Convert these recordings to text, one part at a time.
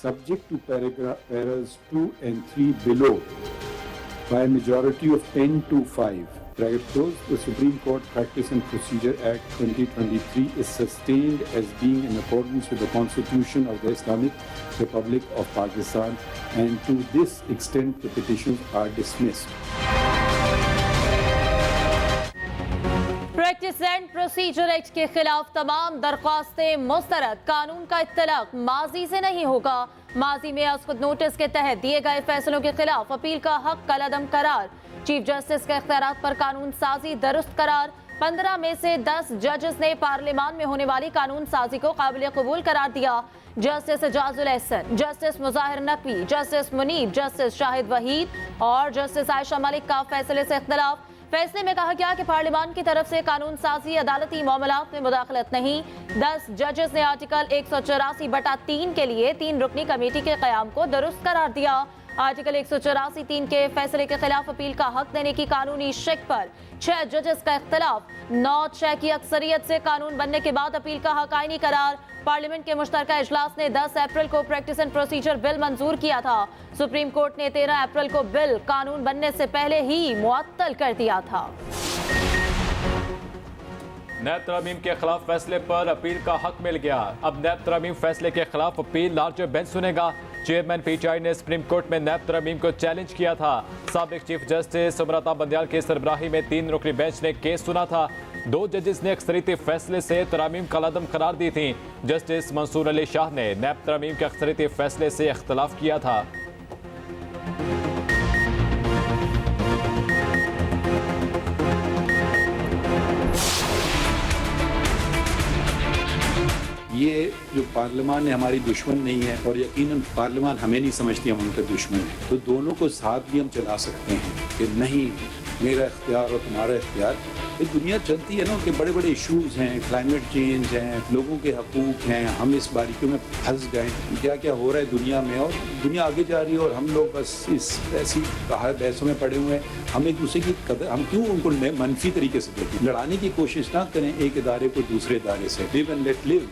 subject to paras 2 and 3 below by a majority of 10 to 5. Bracket close. The Supreme Court Practice and Procedure Act 2023 is sustained as being in accordance with the Constitution of the Islamic Republic of Pakistan, and to this extent the petitions are dismissed. Practice and procedure act के खिलाफ तमाम दरख्वास्तें मुस्तरद। कानून का इत्तलाक माजी से नहीं होगा। माजी में खुद नोटिस के तहत दिए गए फैसलों के खिलाफ अपील का हक कलअदम करार। चीफ जस्टिस के इख्तियारात पर कानून साजी दुरुस्त करार। 15 में से 10 जजेस ने पार्लियामान में होने वाली कानून साजी को काबिल कबूल करार दिया। Justice Ijazul Ahsan, justice Mazahir Naqvi, justice Munib, justice Shahid Waheed और जस्टिस आयशा मलिक का फैसले से इख्तिलाफ। फैसले में कहा गया कि पार्लियामान की तरफ से कानून साजी अदालती मामलात में मुदाखलत नहीं। 10 जजेस ने आर्टिकल 184/3 के लिए 3 रुकनी कमेटी के क़याम को दुरुस्त करार दिया। आर्टिकल 184(3) के फैसले के खिलाफ अपील का हक देने की कानूनी शिक पर 6 जजेस का इख्तिलाफ। 9-6 की अक्सरियत से कानून बनने के बाद अपील का हक आईनी करार। पार्लियामेंट के मुश्तरका इजलास ने 10 अप्रैल को प्रैक्टिस एंड प्रोसीजर बिल मंजूर किया था। सुप्रीम कोर्ट ने 13 अप्रैल को बिल कानून बनने से पहले ही मुअत्तल कर दिया था। नैब तरमीम के खिलाफ फैसले पर अपील का हक मिल गया। अब नैब तरमीम फैसले के खिलाफ अपील लार्जर बेंच सुनेगा। चेयरमैन पीटीआई ने सुप्रीम कोर्ट में नैब तरमीम को चैलेंज किया था। साबिक चीफ जस्टिस सुब्रता बंदयाल की सरबराही में 3 रुकनी बेंच ने केस सुना था। 2 जजेस ने अक्सरियती फैसले से तरमीम कलअदम करार दी थी। जस्टिस मंसूर अली शाह ने नैब तरमीम के अक्सरियती फैसले से इख्तिलाफ किया था। ये जो पार्लियामान है हमारी दुश्मन नहीं है, और यकीनन पार्लियामान हमें नहीं समझती हम उनके दुश्मन हैं। तो दोनों को साथ भी हम चला सकते हैं कि नहीं मेरा इख्तियार और तुम्हारा इख्तियार। ये दुनिया चलती है ना, उनके बड़े बड़े इश्यूज हैं, क्लाइमेट चेंज हैं, लोगों के हकूक हैं। हम इस बारीकियों में फंस गए क्या क्या हो रहा है दुनिया में, और दुनिया आगे जा रही है और हम लोग बस इस ऐसी बहसों में पड़े हुए हैं। हम एक दूसरे की कदर, हम क्यों उनको मनफी तरीके से देखें। लड़ाने की कोशिश ना करें एक इदारे को दूसरे इदारे से। Live and let live.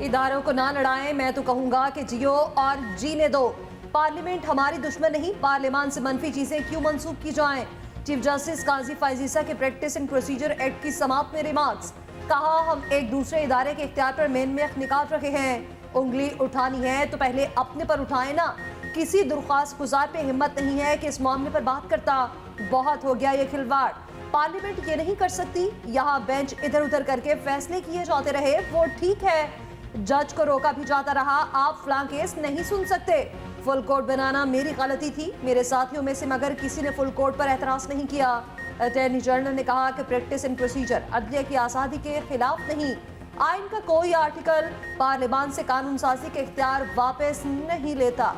इदारों को ना लड़ाएं, मैं तो कहूंगा कि जियो और जीने दो। पार्लियामेंट हमारी दुश्मन नहीं, पार्लियामान से मनफी चीजें क्यों मंसूब की जाएं। चीफ जस्टिस काजी फायजीसा के प्रैक्टिस एंड प्रोसीजर एक्ट की समाप्त में रिमार्क्स। कहा हम एक दूसरे इदारे के इख्तियार पर मेख निकाल रहे हैं। उंगली उठानी है तो पहले अपने पर उठाए ना। किसी दरख्वास्त गुजार पे हिम्मत नहीं है कि इस मामले पर बात करता। बहुत हो गया ये खिलवाड़। पार्लियामेंट ये नहीं कर सकती, यहाँ बेंच इधर उधर करके फैसले किए जाते रहे, वो ठीक है। जज को रोका भी जाता रहा, आप फलां केस नहीं सुन सकते। फुल कोर्ट बनाना मेरी गलती थी, मेरे साथियों में से मगर किसी ने फुल कोर्ट पर एतराज नहीं किया। अटॉर्नी जनरल ने कहा कि प्रैक्टिस एंड प्रोसीजर अदलिया की आज़ादी के खिलाफ नहीं। आइन का कोई आर्टिकल पार्लियामान से कानून साजी के इख्तियार वापस नहीं लेता।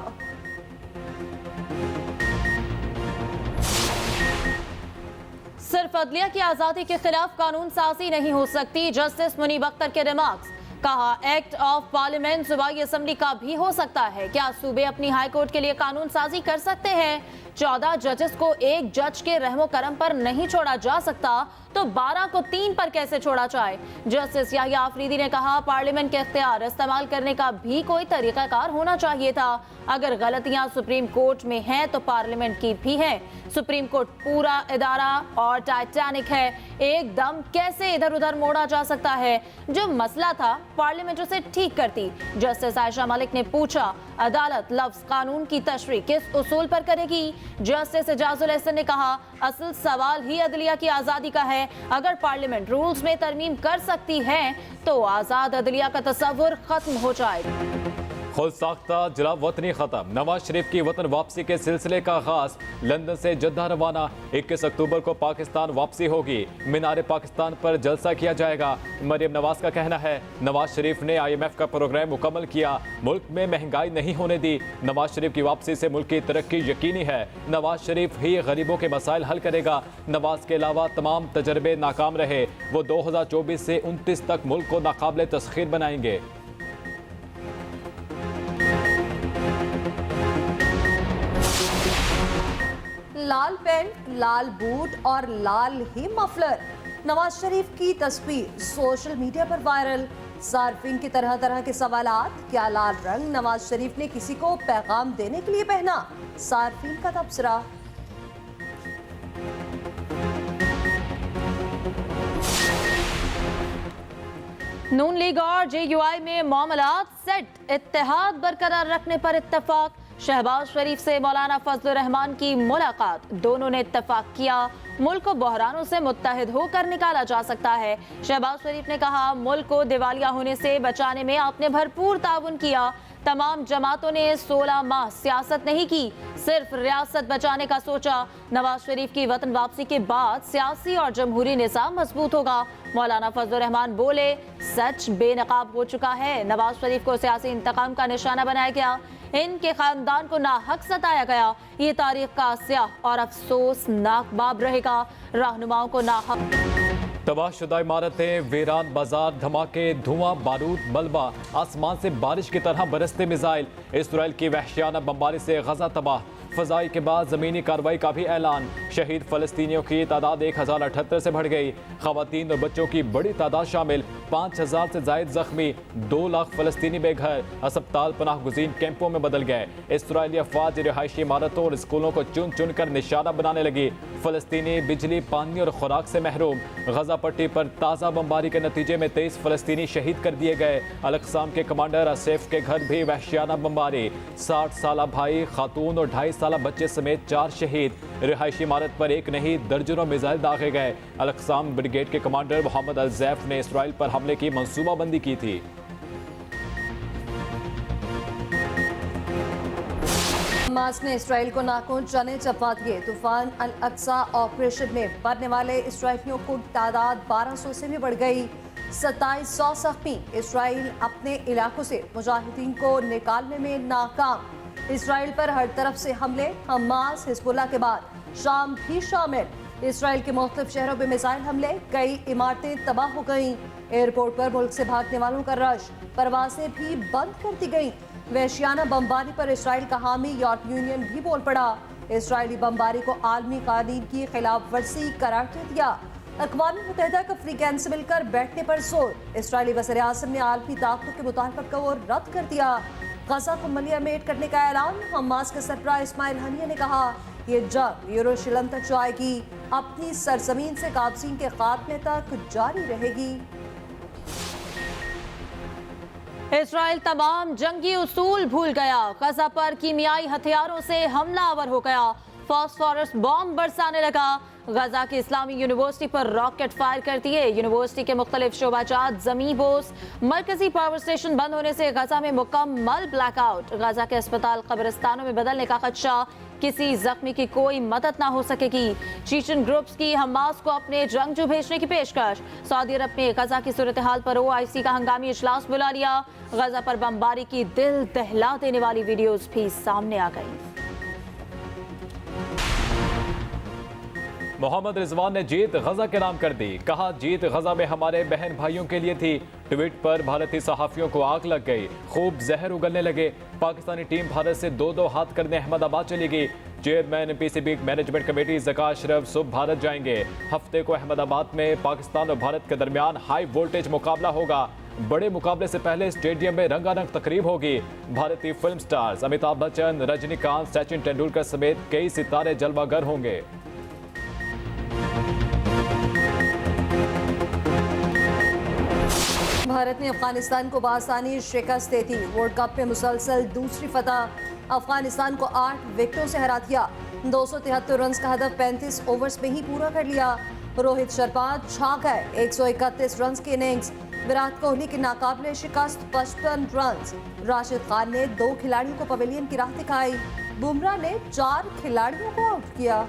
सिर्फ अदलिया की आज़ादी के खिलाफ कानून साजी नहीं हो सकती। जस्टिस मुनीब अख्तर के रिमार्क्स। कहा एक्ट ऑफ पार्लियामेंट सूबाई असम्बली का भी हो सकता है। क्या सूबे अपनी हाई कोर्ट के लिए कानून साजी कर सकते हैं? 14 जजेस को एक जज के रहमो करम पर नहीं छोड़ा जा सकता, तो 12 को 3 पर कैसे छोड़ा जाए? जस्टिस याहिया आफरीदी ने कहा पार्लियामेंट के इख्तियार इस्तेमाल करने का भी कोई तरीकाकार होना चाहिए था। अगर गलतियां सुप्रीम कोर्ट में हैं तो पार्लियामेंट की भी हैं। सुप्रीम कोर्ट पूरा इदारा और टाइटैनिक है, एकदम कैसे इधर उधर मोड़ा जा सकता है? जो मसला था पार्लियामेंट उसे ठीक करती। जस्टिस आयशा मलिक ने पूछा अदालत लफ्ज कानून की तशरीह किस उसूल पर करेगी? जस्टिस एजाजुल एहसन ने कहा असल सवाल ही अदलिया की आज़ादी का है। अगर पार्लियामेंट रूल्स में तरमीम कर सकती है तो आज़ाद अदलिया का तस्वुर खत्म हो जाएगा। खुद साख्ता जिला वतनी खत्म। नवाज शरीफ की वतन वापसी के सिलसिले का आगाज। लंदन से जद्दा रवाना। 21 अक्टूबर को पाकिस्तान वापसी होगी। मीनार पाकिस्तान पर जलसा किया जाएगा। मरियम नवाज का कहना है नवाज शरीफ ने IMF का प्रोग्राम मुकम्मल किया, मुल्क में महंगाई नहीं होने दी। नवाज शरीफ की वापसी से मुल्क की तरक्की यकीनी है। नवाज शरीफ ही गरीबों के मसाइल हल करेगा। नवाज के अलावा तमाम तजर्बे नाकाम रहे, वो 2024 से 29 तक मुल्क को नाकाबिल तस्खीर बनाएंगे। लाल पेंट, लाल बूट और लाल ही मफलर, नवाज शरीफ की तस्वीर सोशल मीडिया पर वायरल। सार्फिन की तरह तरह के सवालात। क्या लाल रंग नवाज शरीफ ने किसी को पैगाम देने के लिए पहना? सार्फिन का तबसरा। नून लीग और जेयूआई में मामलात सेट, इत्तेहाद बरकरार रखने पर इत्तेफाक। शहबाज शरीफ से मौलाना फजलुर रहमान की मुलाकात, दोनों ने इत्तेफाक किया मुल्क को बहरानों से मुत्तहिद होकर निकाला जा सकता है। शहबाज शरीफ ने कहा, मुल्क को दिवालिया होने से बचाने में आपने भरपूर ताउन किया। तमाम जमातों ने 16 माह सियासत नहीं की, सिर्फ रियासत बचाने का सोचा। नवाज शरीफ की वतन वापसी के बाद सियासी और जमहूरी निज़ाम मजबूत होगा। मौलाना फजलुर रहमान बोले, सच बेनकाब हो चुका है। नवाज शरीफ को सियासी इंतकाम का निशाना बनाया गया, इनके खानदान को नाहक सताया गया। ये तारीख का स्याह और अफसोसनाक बाब रहेगा। रहनुमाओं को नाहक तबाहशुदा इमारतें, वीरान बाजार, धमाके, धुआं, बारूद, मलबा, आसमान से बारिश की तरह बरसते मिसाइल। इसराइल की वहशियाना बमबारी से गजा तबाह। फजाई के बाद ज़मीनी कार्रवाई का भी ऐलान। शहीद फ़लस्तीनियों की तादाद 1078 से बढ़ गई। ख़वातीन और बच्चों की बड़ी तादाद शामिल। 5000 से ज़ायद ज़ख्मी। 2 लाख फ़लस्तीनी बेघर। अस्पताल पनाह गुज़ीन कैंपों में बदल गए। इसराइली अफवाज रिहायशी इमारतों और स्कूलों को चुन चुन कर निशाना बनाने लगी। फ़लस्तीनी बिजली, पानी और खुराक से महरूम। गजा पट्टी पर ताज़ा बमबारी के नतीजे में 23 फ़लस्तीनी शहीद कर दिए गए। अल-क़साम के कमांडर असैफ के घर भी वहशियाना बमबारी। 60 साला भाई, खातून और 2.5 साला बच्चे समेत 4 शहीद। रिहायशी इमारत पर एक नहीं दर्जनों मिसाइल दागे गए। अल-क़साम ब्रिगेड के कमांडर मोहम्मद अल-ज़ैफ ने इसराइल पर हमले की मंसूबाबंदी की थी। हमास ने इसराइल को नाखून चने चपा दिए। तूफान अल अक्सा ऑपरेशन में मरने वाले इसराइलियों की तादाद 1200 से भी बढ़ गई। 2700 जख्मी। इसराइल अपने इलाकों से मुजाहिदीन को निकालने में नाकाम। इसराइल पर हर तरफ से हमले। हमास, हिजबुल्लाह के बाद शाम भी शामिल। इसराइल के मुख्तलिफ शहरों में मिसाइल हमले। कई इमारतें तबाह हो गईं। एयरपोर्ट पर मुल्क से भागने वालों का रश। परवाजें भी बंद कर दी गईं। वहशियाना बमबारी पर इसराइल का हामी यूरोपीय यूनियन भी बोल पड़ा। इसराइली बमबारी को आलमी कानून की खिलाफ वर्जी करार दे दिया। अक़वाम मुत्तहिदा का अफ्रीकन से मिलकर बैठने पर जोर। इसराइली वज़ीर-ए-आज़म ने आलमी ताकतों के मुतालबा को रद्द कर दिया। गजा को मलियामेट करने का ऐलान। हमास के सरबराह इस्माइल हनिया ने कहा, ये जंग यरूशलेम तक जाएगी, अपनी सरजमीन से काबजीन के खात्मे तक जारी रहेगी। इसराइल तमाम जंगी उसूल भूल गया। गजा पर कीमियाई हथियारों से हमलावर हो गया। फॉस्फोरस बॉम्ब बरसाने लगा। गजा की इस्लामी यूनिवर्सिटी पर रॉकेट फायर कर दिए। यूनिवर्सिटी के मुख्तलिफ शोबाजात जमी बोस। मरकजी पावर स्टेशन बंद होने से गजा में मुकम्मल ब्लैकआउट। गजा के अस्पताल कब्रिस्तानों में बदलने का खदशा। किसी जख्मी की कोई मदद ना हो सकेगी। चीचन ग्रुप्स की हमास को अपने जंगजू भेजने की पेशकश। सऊदी अरब ने गजा की सूरत हाल पर OIC का हंगामी इजलास बुला लिया। गजा पर बमबारी की दिल दहला देने वाली वीडियोज भी सामने आ गई। मोहम्मद रिजवान ने जीत गजा के नाम कर दी। कहा, जीत गजा में हमारे बहन भाइयों के लिए थी। ट्वीट पर भारतीय सहाफियों को आग लग गई। खूब जहर उगलने लगे। पाकिस्तानी टीम भारत से 2-2 हाथ करने अहमदाबाद चली गई। Chairman PCB management committee Zaka Ashraf सुबह भारत जाएंगे। हफ्ते को अहमदाबाद में पाकिस्तान और भारत के दरमियान हाई वोल्टेज मुकाबला होगा। बड़े मुकाबले से पहले स्टेडियम में रंगारंग तकरीब होगी। भारतीय फिल्म स्टार्स अमिताभ बच्चन, रजनीकांत, सचिन तेंदुलकर समेत कई सितारे जलवागर होंगे। भारत ने अफगानिस्तान को बासानी शिकस्त दे दी। वर्ल्ड कप में मुसलसल दूसरी फतह। अफगानिस्तान को 8 विकेटों से हरा दिया। 273 रन का हदफ 35 ओवर्स में ही पूरा कर लिया। रोहित शर्मा छा गए। 131 रन की इनिंग्स। विराट कोहली की नाकाबिले शिकस्त 55 रन। राशिद खान ने 2 खिलाड़ियों को पवेलियन की राह दिखाई। बुमराह ने 4 खिलाड़ियों को आउट किया।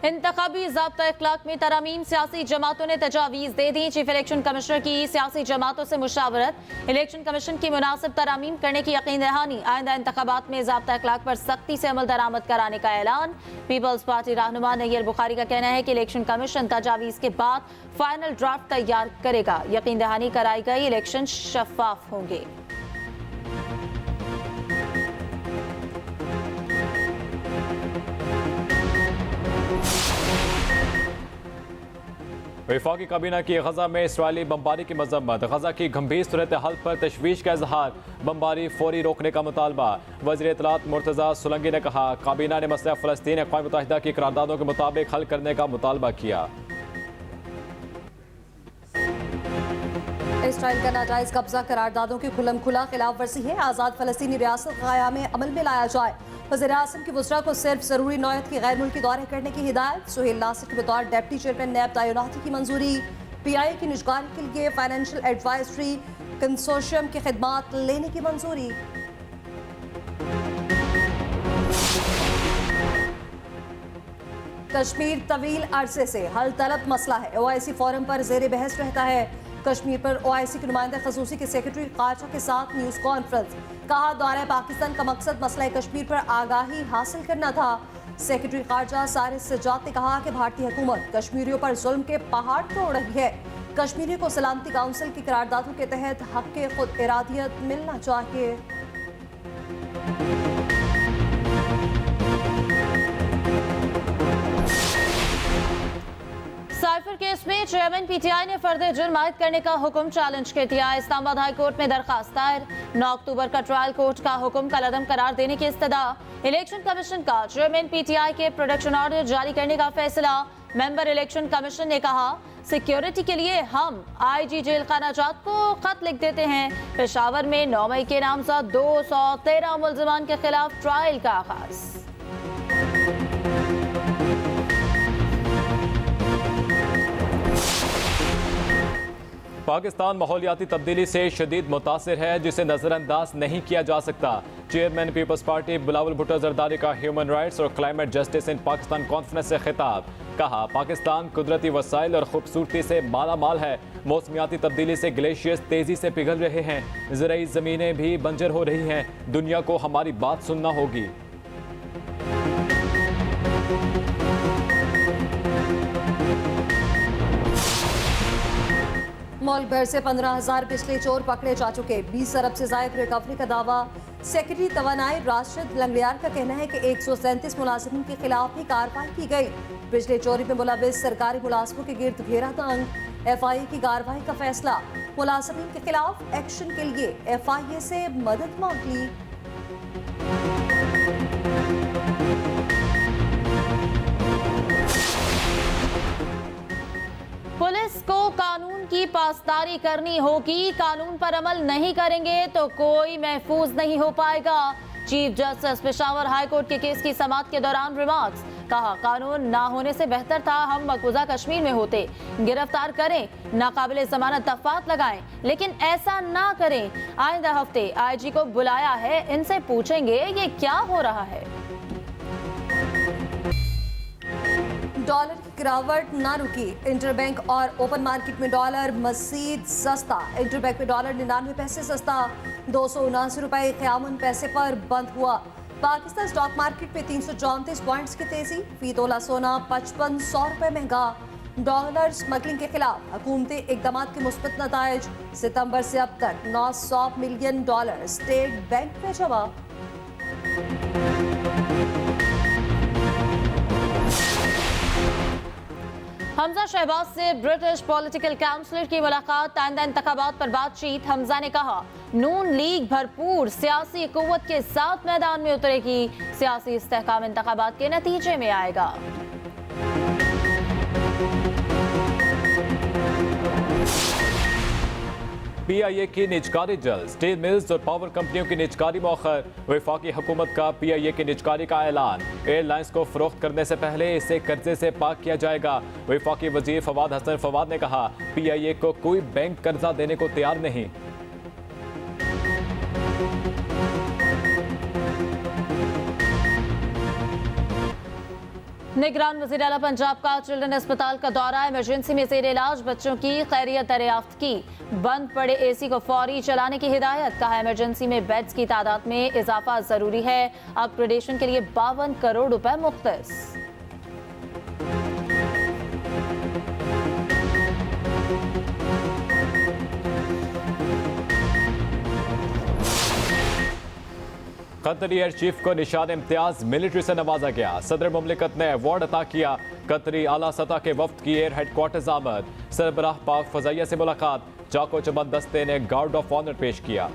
इंतखाबी ज़ाब्ता इखलाक में तरामीम। सियासी जमातों ने तजावीज़ दे दी। चीफ इलेक्शन कमिश्नर की सियासी जमातों से मुशावरत। इलेक्शन कमीशन की मुनासिब तरामीम करने की यकीन दहानी। आइंदा इंतखाबात में ज़ाब्ता इखलाक पर सख्ती से अमल दरामद कराने का ऐलान। पीपल्स पार्टी रहनुमा नैयर बुखारी का कहना है कि इलेक्शन कमीशन तजावीज़ के बाद फाइनल ड्राफ्ट तैयार करेगा। यकीन दहानी कराई गई इलेक्शन शफाफ होंगे। वफाकी काबीना की गजा में इसराइली बमबारी की मजम्मत, गजा की गंभीर सूरत हाल पर तशवीश का इजहार, बमबारी फौरी रोकने का मुतालबा। वज़ीर इत्तलात मुर्तज़ा सुलंगी ने कहा, काबीना ने मसला फ़लस्तीन अक़वाम मुत्तहिदा की करारदादों के मुताबिक हल करने का मुतालबा किया। इसराइल का नाजायज कब्जा करारदादों की खुलम खुला खिलाफ वर्जी है। आज़ाद फ़लस्तीनी रियासत क़याम अमल में लाया जाए। वज़ीर आज़म की वज़रा को सिर्फ ज़रूरी नौयत की गैर मुल्की दौरे करने की हिदायत। सुहेल नासिर के बतौर डिप्टी चेयरमैन नैब तैनाती की मंजूरी। PIA की निजगारी के लिए फाइनेंशियल एडवाइजरी कंसोर्शियम की खिदमात लेने की मंजूरी। कश्मीर तवील अरसे से हल तलब मसला है। OIC फोरम पर ज़ेर बहस रहता है। कश्मीर पर OIC के नुमाइंदा खसूसी के सेक्रेटरी खारजा के साथ न्यूज़ कॉन्फ्रेंस। कहा, दौरे पाकिस्तान का मकसद मसला कश्मीर पर आगाही हासिल करना था। सेक्रेटरी खारजा सारिस सजाद ने कहा कि भारतीय हुकूमत कश्मीरियों पर जुल्म के पहाड़ तोड़ रही है। कश्मीरियों को सलामती काउंसिल की करारदादों के तहत हक के खुद इरादियत मिलना चाहिए। साइफर केस में चेयरमैन PTI ने फर्द जुर्म आयद करने का हुक्म चैलेंज कर दिया। इस्लामाबाद हाई कोर्ट में दरखास्त दायर। 9 अक्टूबर का ट्रायल कोर्ट का हुक्म कलअदम करार देने की इस्तदा। इलेक्शन कमीशन का चेयरमैन PTI के प्रोटेक्शन ऑर्डर जारी करने का फैसला। मेंबर इलेक्शन कमीशन ने कहा, सिक्योरिटी के लिए हम IG जेल खाना जात को खत लिख देते हैं। पेशावर में 9 मई के नामजद 213 मुल्जिमान के खिलाफ ट्रायल का आगाज। पाकिस्तान माहौलियाती तब्दीली से शदीद मुतासिर है, जिसे नज़रअंदाज नहीं किया जा सकता। चेयरमैन पीपल्स पार्टी बिलावल भुट्टो जरदारी का ह्यूमन राइट्स और climate justice in Pakistan conference से खिताब। कहा, पाकिस्तान कुदरती वसाइल और खूबसूरती से माला माल है। मौसमियाती तब्दीली से ग्लेशियर्स तेजी से पिघल रहे हैं। ज़राई ज़मीनें भी बंजर हो रही हैं। दुनिया को हमारी बात सुनना होगी। मुल्क भर से 15,000 बिजली चोर पकड़े जा चुके। 20 अरब से जायद रिकवरी का दावा। सेक्रेटरी तवानाई राशिद लंगड़ियार का कहना है कि 137 मुलाजिमिन के खिलाफ भी कार्रवाई की गई। बिजली चोरी में मुलविस सरकारी मुलाजमों के गिर्द घेरा तंग। FIA की कार्रवाई का फैसला। मुलाजिमिन के खिलाफ एक्शन के लिए FIA से मदद मांग ली। पुलिस को कानून की पासदारी करनी होगी। कानून पर अमल नहीं करेंगे तो कोई महफूज नहीं हो पाएगा। Chief justice Peshawar high court के केस की समाअत के दौरान रिमार्क्स। कहा, कानून ना होने से बेहतर था हम मकबूजा कश्मीर में होते। गिरफ्तार करें, नाकाबिले जमानत दफात लगाएं, लेकिन ऐसा ना करें। आइंदा हफ्ते IG को बुलाया है, इनसे पूछेंगे ये क्या हो रहा है। डॉलर की गिरावट ना रुकी। इंटरबैंक और ओपन मार्केट में डॉलर मजीद सस्ता। इंटरबैंक में डॉलर 99 पैसे सस्ता 279 रुपए 51 पैसे पर बंद हुआ। पाकिस्तान स्टॉक मार्केट में 334 पॉइंट्स की तेजी। फी तोला सोना 5500 रुपए महंगा। डॉलर स्मगलिंग के खिलाफ हुकूमती इकदाम के मुस्बत नताइज। सितंबर से अब तक $900 मिलियन स्टेट बैंक में जमा। हमजा शहबाज से ब्रिटिश पॉलिटिकल काउंसलर की मुलाकात। आइंदा इंतखाबात पर बातचीत। हमजा ने कहा, नून लीग भरपूर सियासी कुव्वत के साथ मैदान में उतरेगी। सियासी इस्तेहकाम इंतखाबात के नतीजे में आएगा। PIA की निजकारी जल्द। स्टील मिल्स और पावर कंपनियों की निजकारी मौखर। वफाकी हुकूमत का PIA की निजकारी का ऐलान। एयरलाइंस को फरोख्त करने से पहले इसे कर्जे से पाक किया जाएगा। वफाकी वजीर फवाद हसन फवाद ने कहा, PIA को कोई बैंक कर्जा देने को तैयार नहीं। निगरान वज़ीर आला पंजाब का चिल्ड्रन अस्पताल का दौरा। इमरजेंसी में जेर इलाज बच्चों की खैरियत दरियाफ्त की। बंद पड़े AC को फौरी चलाने की हिदायत। कहा, इमरजेंसी में बेड्स की तादाद में इजाफा जरूरी है। अपग्रेडेशन के लिए 52 करोड़ रुपए मुख्तस। कतरी एयर चीफ को निशान इम्तियाज मिलिट्री से नवाजा गया। सदर मुमलिकत ने अवार्ड अता किया। कतरी आला सतह के वफ्द की एयर हेडक्वार्टर्स आमद। सरबराह पाक फजाइया से मुलाकात। चाको चमन दस्ते ने गार्ड ऑफ ऑनर पेश किया।